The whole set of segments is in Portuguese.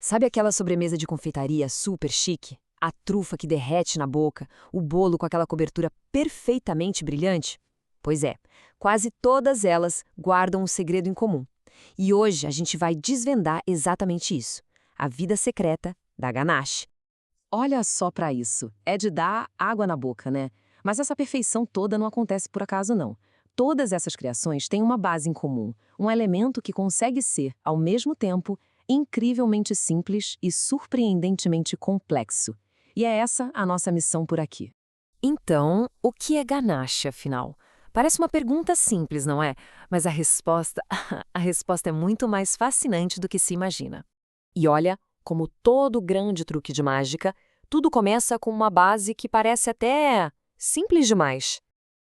Sabe aquela sobremesa de confeitaria super chique? A trufa que derrete na boca, o bolo com aquela cobertura perfeitamente brilhante? Pois é, quase todas elas guardam um segredo em comum. E hoje a gente vai desvendar exatamente isso: a vida secreta da ganache. Olha só para isso. É de dar água na boca, né? Mas essa perfeição toda não acontece por acaso, não. Todas essas criações têm uma base em comum, um elemento que consegue ser, ao mesmo tempo, incrivelmente simples e surpreendentemente complexo. E é essa a nossa missão por aqui. Então, o que é ganache, afinal? Parece uma pergunta simples, não é? Mas a resposta, a resposta é muito mais fascinante do que se imagina. E olha, como todo grande truque de mágica, tudo começa com uma base que parece até simples demais.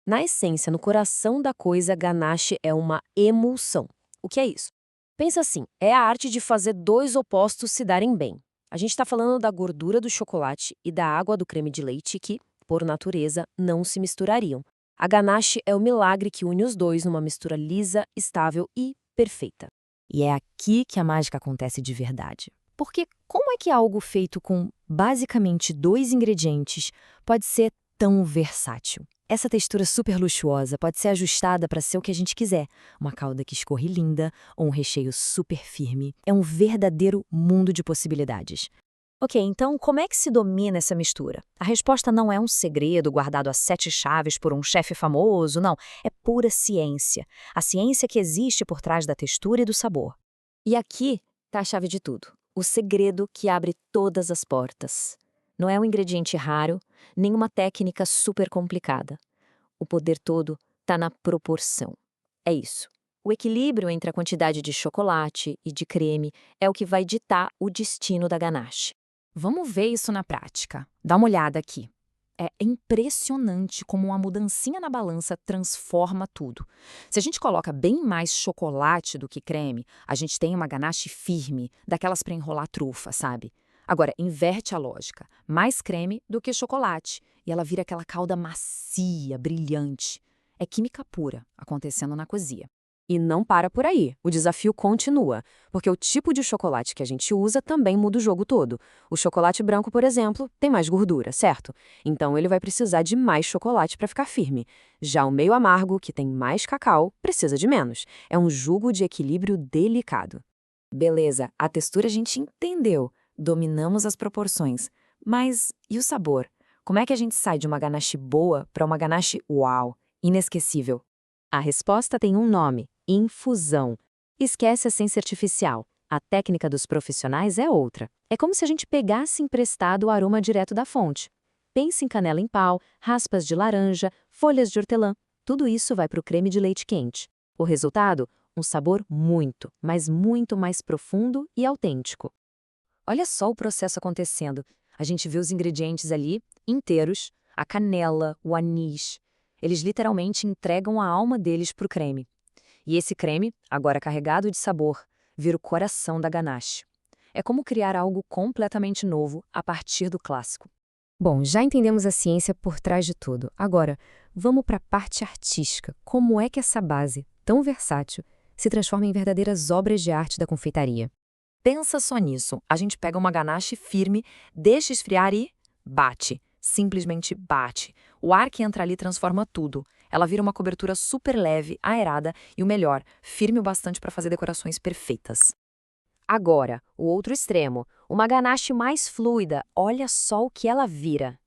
Na essência, no coração da coisa, ganache é uma emulsão. O que é isso? Pensa assim, é a arte de fazer dois opostos se darem bem. A gente está falando da gordura do chocolate e da água do creme de leite que, por natureza, não se misturariam. A ganache é o milagre que une os dois numa mistura lisa, estável e perfeita. E é aqui que a mágica acontece de verdade. Porque como é que algo feito com basicamente dois ingredientes pode ser tão versátil? Essa textura super luxuosa pode ser ajustada para ser o que a gente quiser. Uma calda que escorre linda ou um recheio super firme. É um verdadeiro mundo de possibilidades. Ok, então como é que se domina essa mistura? A resposta não é um segredo guardado a 7 chaves por um chefe famoso, não. É pura ciência. A ciência que existe por trás da textura e do sabor. E aqui está a chave de tudo. O segredo que abre todas as portas. Não é um ingrediente raro, nem uma técnica super complicada. O poder todo está na proporção. É isso. O equilíbrio entre a quantidade de chocolate e de creme é o que vai ditar o destino da ganache. Vamos ver isso na prática. Dá uma olhada aqui. É impressionante como uma mudancinha na balança transforma tudo. Se a gente coloca bem mais chocolate do que creme, a gente tem uma ganache firme, daquelas para enrolar trufa, sabe? Agora, inverte a lógica. Mais creme do que chocolate. E ela vira aquela calda macia, brilhante. É química pura acontecendo na cozinha. E não para por aí, o desafio continua, porque o tipo de chocolate que a gente usa também muda o jogo todo. O chocolate branco, por exemplo, tem mais gordura, certo? Então ele vai precisar de mais chocolate para ficar firme. Já o meio amargo, que tem mais cacau, precisa de menos. É um jogo de equilíbrio delicado. Beleza, a textura a gente entendeu, dominamos as proporções. Mas e o sabor? Como é que a gente sai de uma ganache boa para uma ganache uau, inesquecível? A resposta tem um nome: infusão. Esquece a essência artificial. A técnica dos profissionais é outra. É como se a gente pegasse emprestado o aroma direto da fonte. Pense em canela em pau, raspas de laranja, folhas de hortelã. Tudo isso vai para o creme de leite quente. O resultado? Um sabor muito, mas muito mais profundo e autêntico. Olha só o processo acontecendo. A gente vê os ingredientes ali, inteiros, a canela, o anis. Eles literalmente entregam a alma deles para o creme. E esse creme, agora carregado de sabor, vira o coração da ganache. É como criar algo completamente novo a partir do clássico. Bom, já entendemos a ciência por trás de tudo. Agora, vamos para a parte artística. Como é que essa base, tão versátil, se transforma em verdadeiras obras de arte da confeitaria? Pensa só nisso. A gente pega uma ganache firme, deixa esfriar e bate. Simplesmente bate. O ar que entra ali transforma tudo. Ela vira uma cobertura super leve, aerada e o melhor, firme o bastante para fazer decorações perfeitas. Agora, o outro extremo, uma ganache mais fluida. Olha só o que ela vira.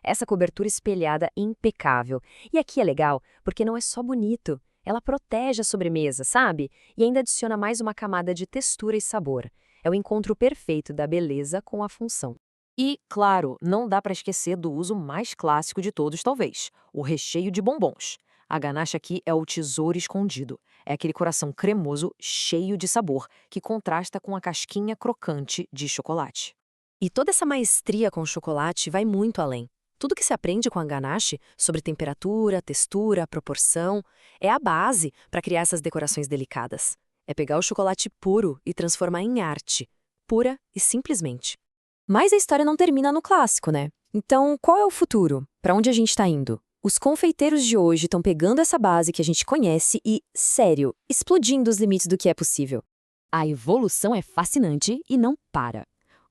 Essa cobertura espelhada impecável. E aqui é legal, porque não é só bonito. Ela protege a sobremesa, sabe? E ainda adiciona mais uma camada de textura e sabor. É o encontro perfeito da beleza com a função. E, claro, não dá para esquecer do uso mais clássico de todos, talvez: o recheio de bombons. A ganache aqui é o tesouro escondido. É aquele coração cremoso, cheio de sabor, que contrasta com a casquinha crocante de chocolate. E toda essa maestria com o chocolate vai muito além. Tudo que se aprende com a ganache sobre temperatura, textura, proporção, é a base para criar essas decorações delicadas. É pegar o chocolate puro e transformar em arte, pura e simplesmente. Mas a história não termina no clássico, né? Então, qual é o futuro? Para onde a gente está indo? Os confeiteiros de hoje estão pegando essa base que a gente conhece e, sério, explodindo os limites do que é possível. A evolução é fascinante e não para.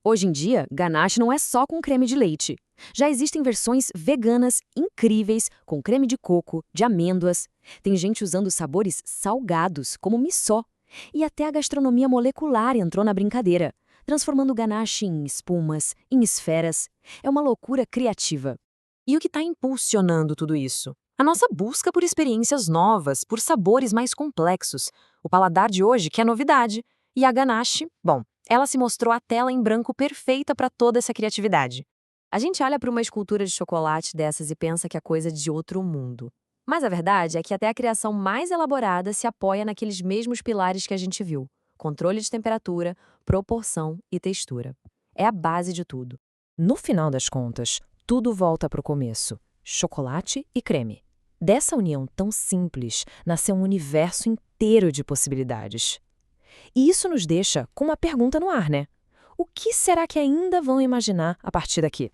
Hoje em dia, ganache não é só com creme de leite. Já existem versões veganas incríveis com creme de coco, de amêndoas. Tem gente usando sabores salgados, como missô. E até a gastronomia molecular entrou na brincadeira, transformando o ganache em espumas, em esferas. É uma loucura criativa. E o que está impulsionando tudo isso? A nossa busca por experiências novas, por sabores mais complexos. O paladar de hoje quer novidade. E a ganache, bom, ela se mostrou a tela em branco perfeita para toda essa criatividade. A gente olha para uma escultura de chocolate dessas e pensa que é coisa de outro mundo. Mas a verdade é que até a criação mais elaborada se apoia naqueles mesmos pilares que a gente viu: controle de temperatura, proporção e textura. É a base de tudo. No final das contas, tudo volta para o começo: chocolate e creme. Dessa união tão simples, nasceu um universo inteiro de possibilidades. E isso nos deixa com uma pergunta no ar, né? O que será que ainda vão imaginar a partir daqui?